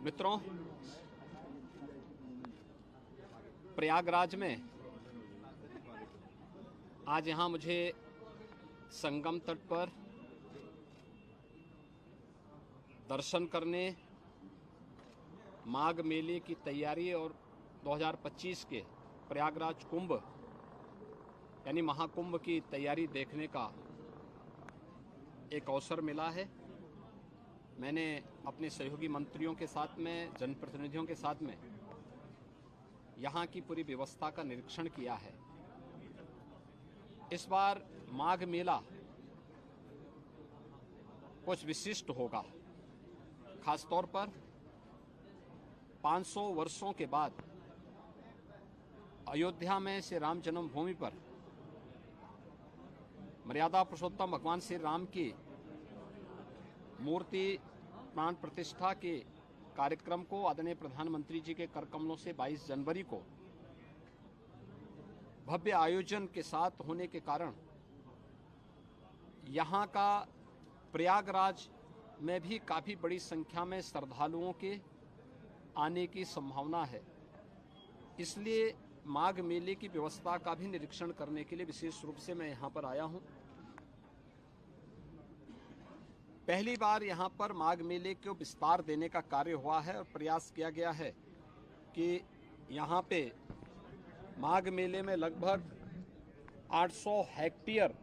मित्रों, प्रयागराज में आज यहाँ मुझे संगम तट पर दर्शन करने, माघ मेले की तैयारी और 2025 के प्रयागराज कुंभ यानी महाकुंभ की तैयारी देखने का एक अवसर मिला है। मैंने अपने सहयोगी मंत्रियों के साथ में, जनप्रतिनिधियों के साथ में यहाँ की पूरी व्यवस्था का निरीक्षण किया है। इस बार माघ मेला कुछ विशिष्ट होगा। खासतौर पर 500 वर्षों के बाद अयोध्या में श्री राम जन्मभूमि पर मर्यादा पुरुषोत्तम भगवान श्री राम की मूर्ति प्राण प्रतिष्ठा के कार्यक्रम को आदरणीय प्रधानमंत्री जी के कर कमलों से 22 जनवरी को भव्य आयोजन के साथ होने के कारण यहाँ का प्रयागराज में भी काफ़ी बड़ी संख्या में श्रद्धालुओं के आने की संभावना है। इसलिए माघ मेले की व्यवस्था का भी निरीक्षण करने के लिए विशेष रूप से मैं यहाँ पर आया हूँ। पहली बार यहाँ पर माघ मेले को विस्तार देने का कार्य हुआ है और प्रयास किया गया है कि यहाँ पे माघ मेले में लगभग 800 हेक्टेयर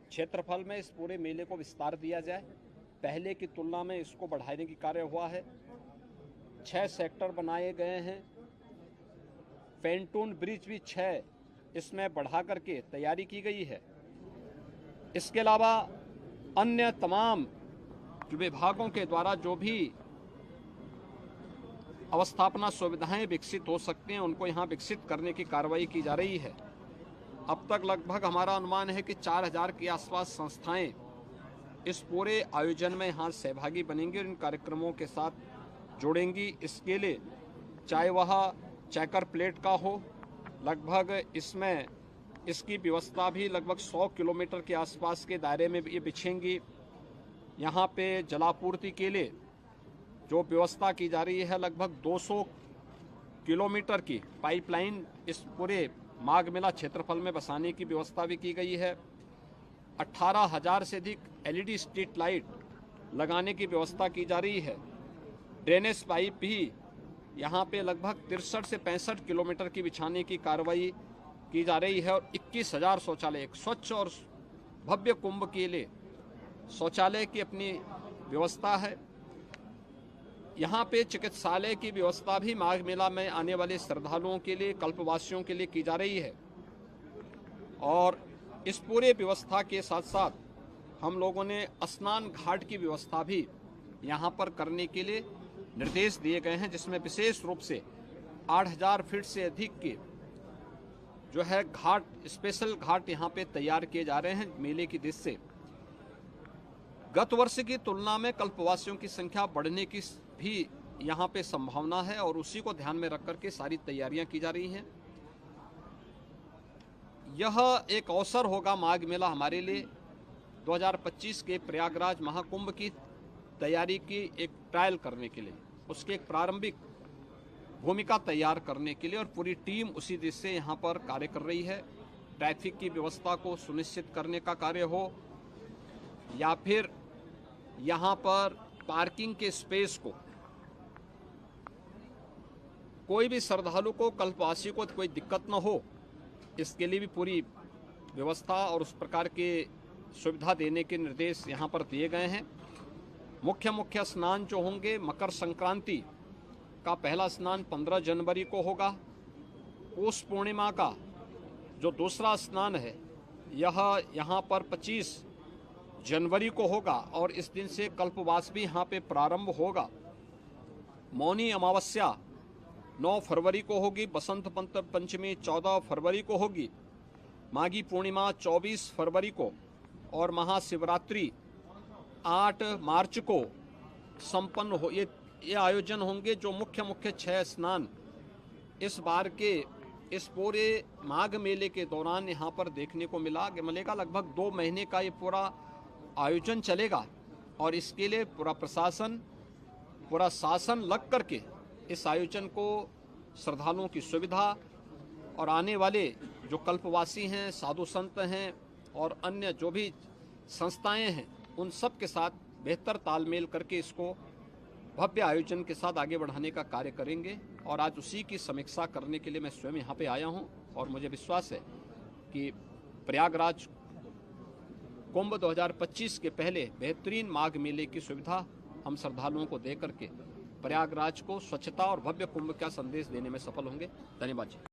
क्षेत्रफल में इस पूरे मेले को विस्तार दिया जाए। पहले की तुलना में इसको बढ़ाने की कार्य हुआ है। 6 सेक्टर बनाए गए हैं। पेंटून ब्रिज भी 6 इसमें बढ़ा करके तैयारी की गई है। इसके अलावा अन्य तमाम विभागों के द्वारा जो भी अवस्थापना सुविधाएं विकसित हो सकती हैं उनको यहाँ विकसित करने की कार्रवाई की जा रही है। अब तक लगभग हमारा अनुमान है कि 4000 के आसपास संस्थाएं इस पूरे आयोजन में यहाँ सहभागी बनेंगी और इन कार्यक्रमों के साथ जुड़ेंगी। इसके लिए चाहे वह चेकर प्लेट का हो, लगभग इसमें इसकी व्यवस्था भी लगभग 100 किलोमीटर के आसपास के दायरे में ये बिछेंगी। यहाँ पे जलापूर्ति के लिए जो व्यवस्था की जा रही है, लगभग 200 किलोमीटर की पाइपलाइन इस पूरे माघ मेला क्षेत्रफल में बसाने की व्यवस्था भी की गई है। 18,000 से अधिक LED स्ट्रीट लाइट लगाने की व्यवस्था की जा रही है। ड्रेनेज पाइप भी यहाँ पे लगभग 63 से 65 किलोमीटर की बिछाने की कार्रवाई की जा रही है और 21,000 शौचालय, एक स्वच्छ और भव्य कुंभ के लिए शौचालय की अपनी व्यवस्था है। यहाँ पे चिकित्सालय की व्यवस्था भी माघ मेला में आने वाले श्रद्धालुओं के लिए, कल्पवासियों के लिए की जा रही है। और इस पूरे व्यवस्था के साथ साथ हम लोगों ने स्नान घाट की व्यवस्था भी यहाँ पर करने के लिए निर्देश दिए गए हैं, जिसमें विशेष रूप से 8000 फीट से अधिक के जो है घाट, स्पेशल घाट यहाँ पे तैयार किए जा रहे हैं मेले की दृष्टि से। गत वर्ष की तुलना में कल्पवासियों की संख्या बढ़ने की भी यहाँ पे संभावना है और उसी को ध्यान में रख करके सारी तैयारियां की जा रही हैं। यह एक अवसर होगा माघ मेला हमारे लिए 2025 के प्रयागराज महाकुंभ की तैयारी की एक ट्रायल करने के लिए, उसकी एक प्रारंभिक भूमिका तैयार करने के लिए, और पूरी टीम उसी दिशा से यहाँ पर कार्य कर रही है। ट्रैफिक की व्यवस्था को सुनिश्चित करने का कार्य हो या फिर यहाँ पर पार्किंग के स्पेस को, कोई भी श्रद्धालु को, कल्पवासी को कोई दिक्कत न हो, इसके लिए भी पूरी व्यवस्था और उस प्रकार के सुविधा देने के निर्देश यहाँ पर दिए गए हैं। मुख्य स्नान जो होंगे, मकर संक्रांति का पहला स्नान 15 जनवरी को होगा। पौष पूर्णिमा का जो दूसरा स्नान है यह यहाँ पर 25 जनवरी को होगा और इस दिन से कल्पवास भी यहाँ पे प्रारंभ होगा। मौनी अमावस्या 9 फरवरी को होगी। बसंत पंचमी 14 फरवरी को होगी। माघी पूर्णिमा 24 फरवरी को और महाशिवरात्रि 8 मार्च को संपन्न हो। ये आयोजन होंगे जो मुख्य 6 स्नान इस बार के इस पूरे माघ मेले के दौरान यहाँ पर देखने को मिलेगा। लगभग 2 महीने का ये पूरा आयोजन चलेगा और इसके लिए पूरा प्रशासन, पूरा शासन लग करके इस आयोजन को श्रद्धालुओं की सुविधा और आने वाले जो कल्पवासी हैं, साधु संत हैं और अन्य जो भी संस्थाएं हैं, उन सब के साथ बेहतर तालमेल करके इसको भव्य आयोजन के साथ आगे बढ़ाने का कार्य करेंगे। और आज उसी की समीक्षा करने के लिए मैं स्वयं यहाँ पे आया हूँ और मुझे विश्वास है कि प्रयागराज कुंभ 2025 के पहले बेहतरीन माघ मेले की सुविधा हम श्रद्धालुओं को दे करके प्रयागराज को स्वच्छता और भव्य कुंभ का संदेश देने में सफल होंगे। धन्यवाद जी।